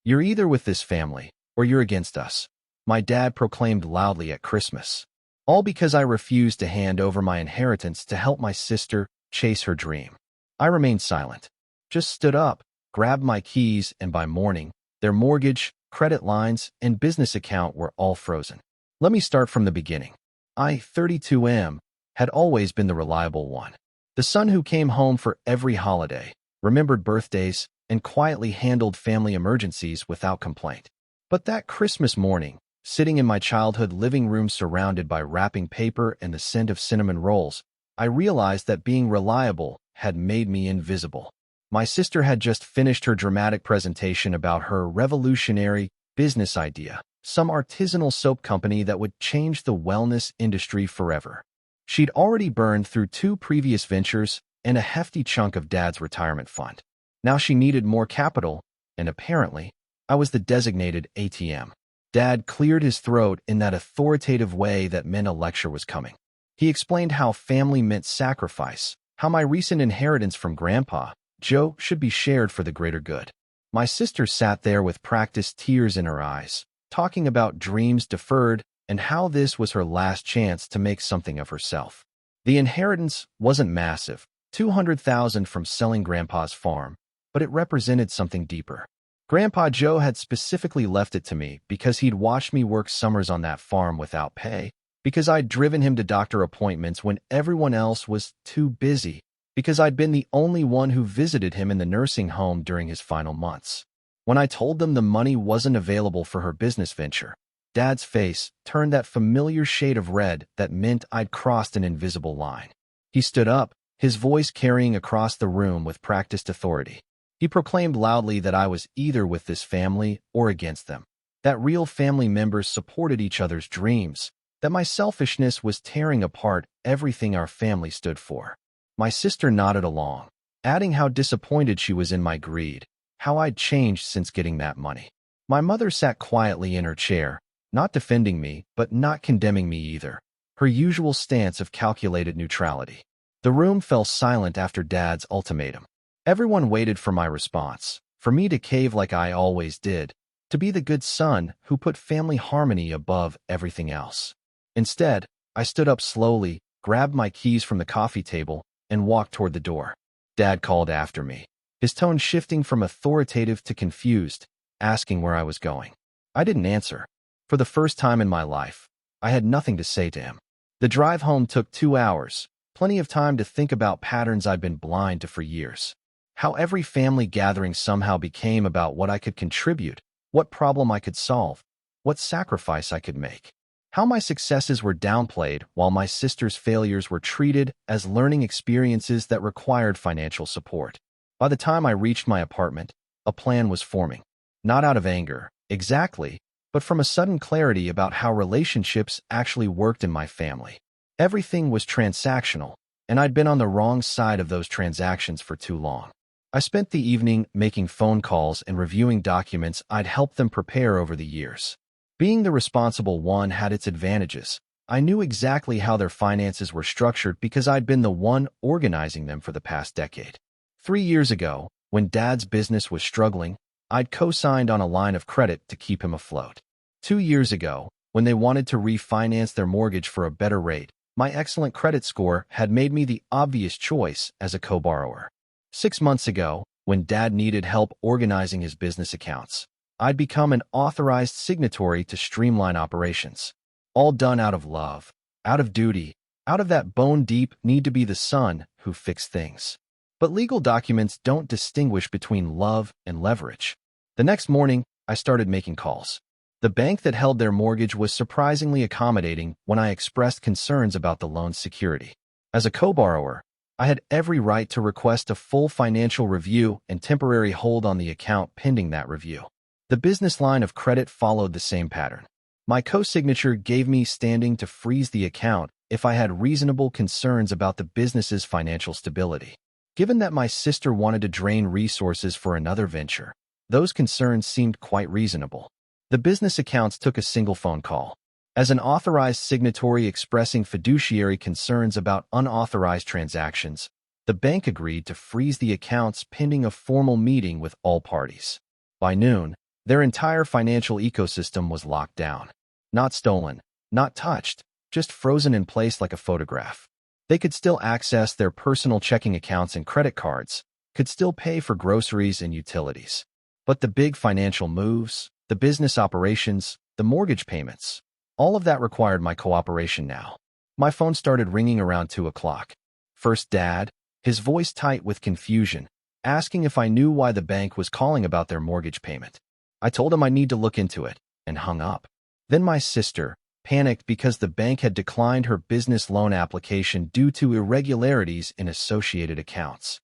"You're either with this family, or you're against us," my dad proclaimed loudly at Christmas. All because I refused to hand over my inheritance to help my sister chase her dream. I remained silent. Just stood up, grabbed my keys, and by morning, their mortgage, credit lines, and business account were all frozen. Let me start from the beginning. I, 32 had always been the reliable one. The son who came home for every holiday, remembered birthdays, and quietly handled family emergencies without complaint. But that Christmas morning, sitting in my childhood living room surrounded by wrapping paper and the scent of cinnamon rolls, I realized that being reliable had made me invisible. My sister had just finished her dramatic presentation about her revolutionary business idea, some artisanal soap company that would change the wellness industry forever. She'd already burned through 2 previous ventures and a hefty chunk of Dad's retirement fund. Now she needed more capital, and apparently, I was the designated ATM. Dad cleared his throat in that authoritative way that meant a lecture was coming. He explained how family meant sacrifice, how my recent inheritance from Grandpa, Joe, should be shared for the greater good. My sister sat there with practiced tears in her eyes, talking about dreams deferred and how this was her last chance to make something of herself. The inheritance wasn't massive, $200,000 from selling Grandpa's farm, but it represented something deeper. Grandpa Joe had specifically left it to me because he'd watched me work summers on that farm without pay, because I'd driven him to doctor appointments when everyone else was too busy, because I'd been the only one who visited him in the nursing home during his final months. When I told them the money wasn't available for her business venture, Dad's face turned that familiar shade of red that meant I'd crossed an invisible line. He stood up, his voice carrying across the room with practiced authority. He proclaimed loudly that I was either with this family or against them, that real family members supported each other's dreams, that my selfishness was tearing apart everything our family stood for. My sister nodded along, adding how disappointed she was in my greed, how I'd changed since getting that money. My mother sat quietly in her chair, not defending me, but not condemning me either, her usual stance of calculated neutrality. The room fell silent after Dad's ultimatum. Everyone waited for my response, for me to cave like I always did, to be the good son who put family harmony above everything else. Instead, I stood up slowly, grabbed my keys from the coffee table, and walked toward the door. Dad called after me, his tone shifting from authoritative to confused, asking where I was going. I didn't answer. For the first time in my life, I had nothing to say to him. The drive home took 2 hours, plenty of time to think about patterns I'd been blind to for years. How every family gathering somehow became about what I could contribute, what problem I could solve, what sacrifice I could make. How my successes were downplayed while my sister's failures were treated as learning experiences that required financial support. By the time I reached my apartment, a plan was forming. Not out of anger, exactly, but from a sudden clarity about how relationships actually worked in my family. Everything was transactional, and I'd been on the wrong side of those transactions for too long. I spent the evening making phone calls and reviewing documents I'd helped them prepare over the years. Being the responsible one had its advantages. I knew exactly how their finances were structured because I'd been the one organizing them for the past decade. 3 years ago, when Dad's business was struggling, I'd co-signed on a line of credit to keep him afloat. 2 years ago, when they wanted to refinance their mortgage for a better rate, my excellent credit score had made me the obvious choice as a co-borrower. 6 months ago, when Dad needed help organizing his business accounts, I'd become an authorized signatory to streamline operations. All done out of love, out of duty, out of that bone-deep need to be the son who fixed things. But legal documents don't distinguish between love and leverage. The next morning, I started making calls. The bank that held their mortgage was surprisingly accommodating when I expressed concerns about the loan's security. As a co-borrower, I had every right to request a full financial review and temporary hold on the account pending that review. The business line of credit followed the same pattern. My co-signature gave me standing to freeze the account if I had reasonable concerns about the business's financial stability. Given that my sister wanted to drain resources for another venture, those concerns seemed quite reasonable. The business accounts took a single phone call. As an authorized signatory expressing fiduciary concerns about unauthorized transactions, the bank agreed to freeze the accounts pending a formal meeting with all parties. By noon, Their entire financial ecosystem was locked down. Not stolen, not touched, just frozen in place like a photograph. They could still access their personal checking accounts and credit cards, could still pay for groceries and utilities. But the big financial moves, the business operations, the mortgage payments, all of that required my cooperation now. My phone started ringing around 2 o'clock. First Dad, his voice tight with confusion, asking if I knew why the bank was calling about their mortgage payment. I told him I need to look into it, and hung up. Then my sister, panicked because the bank had declined her business loan application due to irregularities in associated accounts.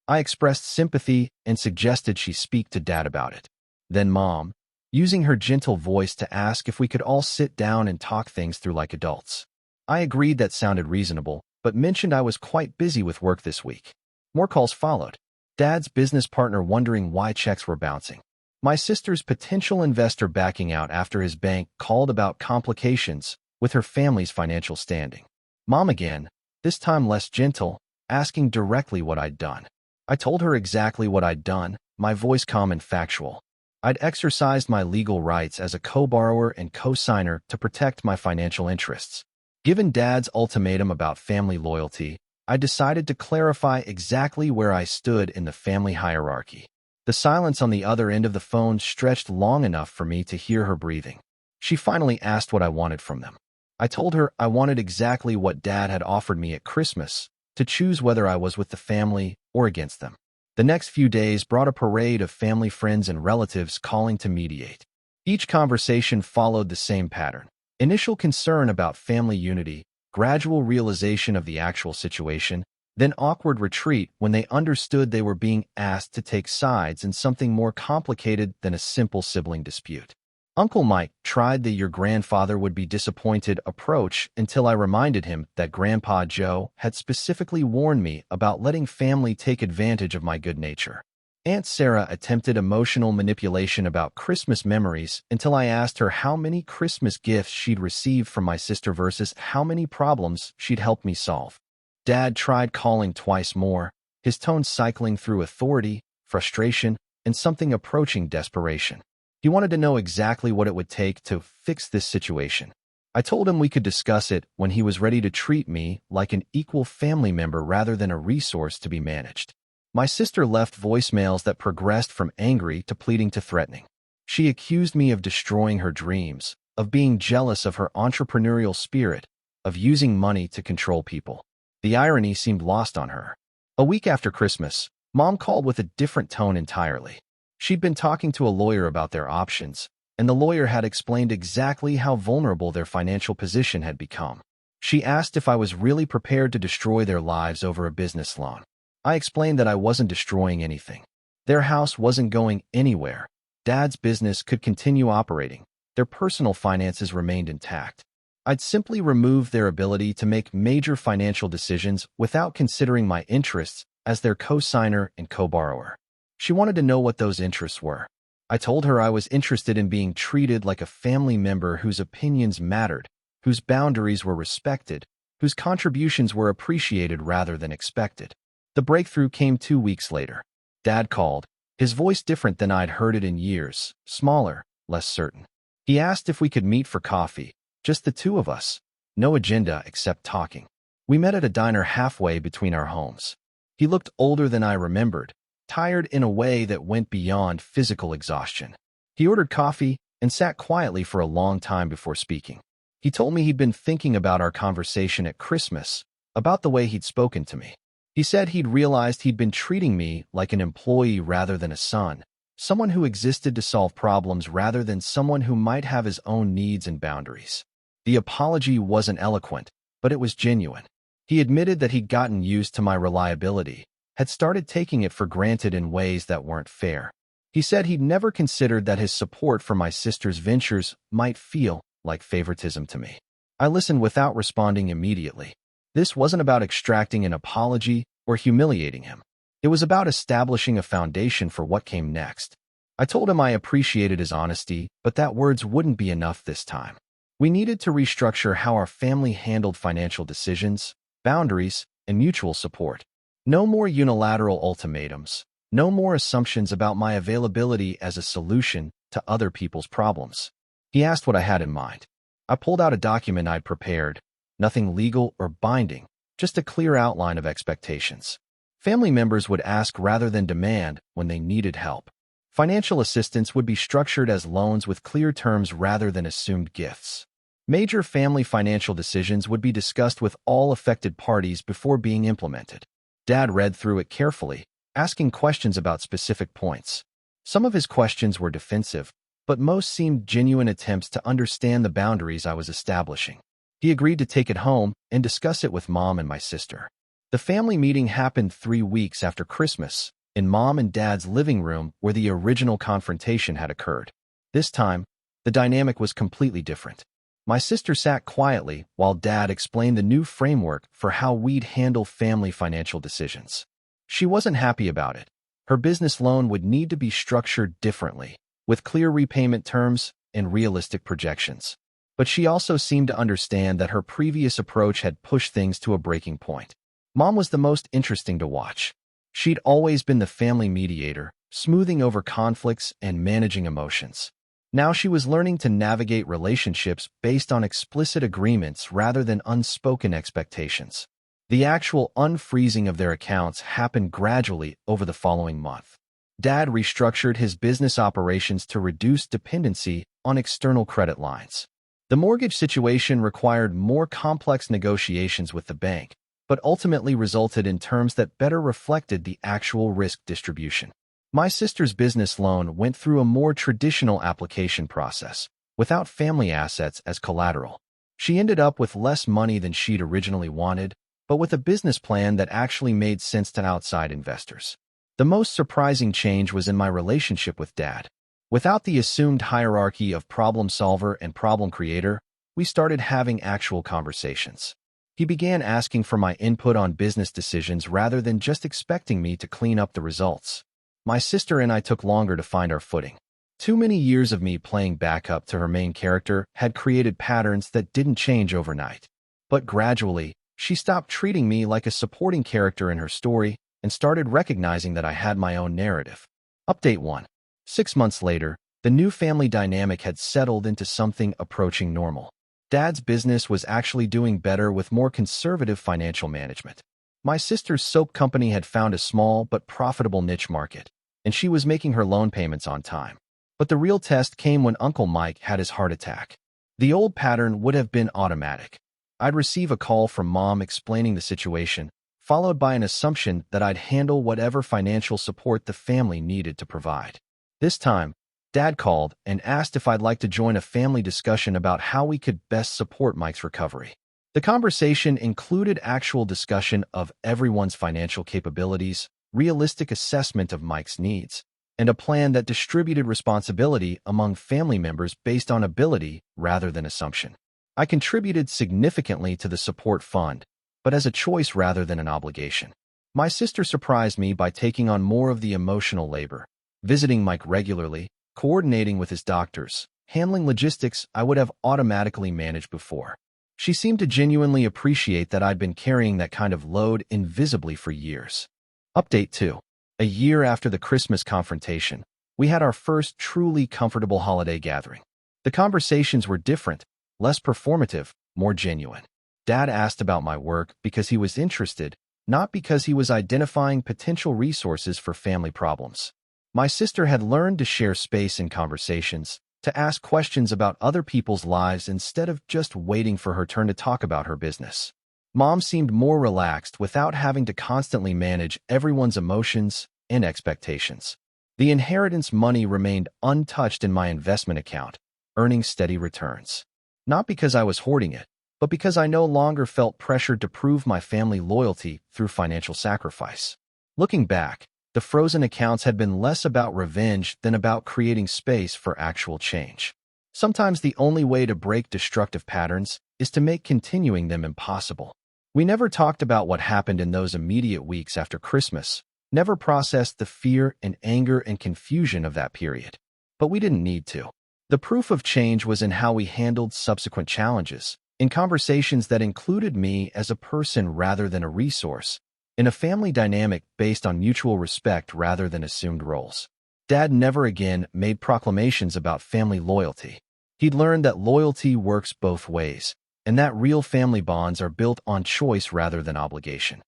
I expressed sympathy and suggested she speak to Dad about it. Then Mom, using her gentle voice to ask if we could all sit down and talk things through like adults. I agreed that sounded reasonable, but mentioned I was quite busy with work this week. More calls followed. Dad's business partner wondering why checks were bouncing. My sister's potential investor backing out after his bank called about complications with her family's financial standing. Mom again, this time less gentle, asking directly what I'd done. I told her exactly what I'd done, my voice calm and factual. I'd exercised my legal rights as a co-borrower and co-signer to protect my financial interests. Given Dad's ultimatum about family loyalty, I decided to clarify exactly where I stood in the family hierarchy. The silence on the other end of the phone stretched long enough for me to hear her breathing. She finally asked what I wanted from them. I told her I wanted exactly what Dad had offered me at Christmas, to choose whether I was with the family or against them. The next few days brought a parade of family friends and relatives calling to mediate. Each conversation followed the same pattern. Initial concern about family unity, gradual realization of the actual situation, then awkward retreat when they understood they were being asked to take sides in something more complicated than a simple sibling dispute. Uncle Mike tried the "your grandfather would be disappointed" approach until I reminded him that Grandpa Joe had specifically warned me about letting family take advantage of my good nature. Aunt Sarah attempted emotional manipulation about Christmas memories until I asked her how many Christmas gifts she'd received from my sister versus how many problems she'd helped me solve. Dad tried calling twice more, his tone cycling through authority, frustration, and something approaching desperation. He wanted to know exactly what it would take to fix this situation. I told him we could discuss it when he was ready to treat me like an equal family member rather than a resource to be managed. My sister left voicemails that progressed from angry to pleading to threatening. She accused me of destroying her dreams, of being jealous of her entrepreneurial spirit, of using money to control people. The irony seemed lost on her. A week after Christmas, Mom called with a different tone entirely. She'd been talking to a lawyer about their options, and the lawyer had explained exactly how vulnerable their financial position had become. She asked if I was really prepared to destroy their lives over a business loan. I explained that I wasn't destroying anything. Their house wasn't going anywhere. Dad's business could continue operating. Their personal finances remained intact. I'd simply remove their ability to make major financial decisions without considering my interests as their co-signer and co-borrower. She wanted to know what those interests were. I told her I was interested in being treated like a family member whose opinions mattered, whose boundaries were respected, whose contributions were appreciated rather than expected. The breakthrough came 2 weeks later. Dad called, his voice different than I'd heard it in years, smaller, less certain. He asked if we could meet for coffee, just the two of us, no agenda except talking. We met at a diner halfway between our homes. He looked older than I remembered, tired in a way that went beyond physical exhaustion. He ordered coffee and sat quietly for a long time before speaking. He told me he'd been thinking about our conversation at Christmas, about the way he'd spoken to me. He said he'd realized he'd been treating me like an employee rather than a son, someone who existed to solve problems rather than someone who might have his own needs and boundaries. The apology wasn't eloquent, but it was genuine. He admitted that he'd gotten used to my reliability, had started taking it for granted in ways that weren't fair. He said he'd never considered that his support for my sister's ventures might feel like favoritism to me. I listened without responding immediately. This wasn't about extracting an apology or humiliating him. It was about establishing a foundation for what came next. I told him I appreciated his honesty, but that words wouldn't be enough this time. We needed to restructure how our family handled financial decisions, boundaries, and mutual support. No more unilateral ultimatums, no more assumptions about my availability as a solution to other people's problems. He asked what I had in mind. I pulled out a document I'd prepared, nothing legal or binding, just a clear outline of expectations. Family members would ask rather than demand when they needed help. Financial assistance would be structured as loans with clear terms rather than assumed gifts. Major family financial decisions would be discussed with all affected parties before being implemented. Dad read through it carefully, asking questions about specific points. Some of his questions were defensive, but most seemed genuine attempts to understand the boundaries I was establishing. He agreed to take it home and discuss it with Mom and my sister. The family meeting happened 3 weeks after Christmas, in Mom and Dad's living room where the original confrontation had occurred. This time, the dynamic was completely different. My sister sat quietly while Dad explained the new framework for how we'd handle family financial decisions. She wasn't happy about it. Her business loan would need to be structured differently, with clear repayment terms and realistic projections. But she also seemed to understand that her previous approach had pushed things to a breaking point. Mom was the most interesting to watch. She'd always been the family mediator, smoothing over conflicts and managing emotions. Now she was learning to navigate relationships based on explicit agreements rather than unspoken expectations. The actual unfreezing of their accounts happened gradually over the following month. Dad restructured his business operations to reduce dependency on external credit lines. The mortgage situation required more complex negotiations with the bank, but ultimately resulted in terms that better reflected the actual risk distribution. My sister's business loan went through a more traditional application process, without family assets as collateral. She ended up with less money than she'd originally wanted, but with a business plan that actually made sense to outside investors. The most surprising change was in my relationship with Dad. Without the assumed hierarchy of problem solver and problem creator, we started having actual conversations. He began asking for my input on business decisions rather than just expecting me to clean up the results. My sister and I took longer to find our footing. Too many years of me playing backup to her main character had created patterns that didn't change overnight. But gradually, she stopped treating me like a supporting character in her story and started recognizing that I had my own narrative. Update 1. 6 months later, the new family dynamic had settled into something approaching normal. Dad's business was actually doing better with more conservative financial management. My sister's soap company had found a small but profitable niche market, and she was making her loan payments on time. But the real test came when Uncle Mike had his heart attack. The old pattern would have been automatic. I'd receive a call from Mom explaining the situation, followed by an assumption that I'd handle whatever financial support the family needed to provide. This time, Dad called and asked if I'd like to join a family discussion about how we could best support Mike's recovery. The conversation included actual discussion of everyone's financial capabilities, realistic assessment of Mike's needs, and a plan that distributed responsibility among family members based on ability rather than assumption. I contributed significantly to the support fund, but as a choice rather than an obligation. My sister surprised me by taking on more of the emotional labor, visiting Mike regularly, coordinating with his doctors, handling logistics I would have automatically managed before. She seemed to genuinely appreciate that I'd been carrying that kind of load invisibly for years. Update 2. A year after the Christmas confrontation, we had our first truly comfortable holiday gathering. The conversations were different, less performative, more genuine. Dad asked about my work because he was interested, not because he was identifying potential resources for family problems. My sister had learned to share space in conversations, to ask questions about other people's lives instead of just waiting for her turn to talk about her business. Mom seemed more relaxed without having to constantly manage everyone's emotions and expectations. The inheritance money remained untouched in my investment account, earning steady returns. Not because I was hoarding it, but because I no longer felt pressured to prove my family loyalty through financial sacrifice. Looking back, the frozen accounts had been less about revenge than about creating space for actual change. Sometimes the only way to break destructive patterns is to make continuing them impossible. We never talked about what happened in those immediate weeks after Christmas, never processed the fear and anger and confusion of that period. But we didn't need to. The proof of change was in how we handled subsequent challenges, in conversations that included me as a person rather than a resource, in a family dynamic based on mutual respect rather than assumed roles. Dad never again made proclamations about family loyalty. He'd learned that loyalty works both ways, and that real family bonds are built on choice rather than obligation.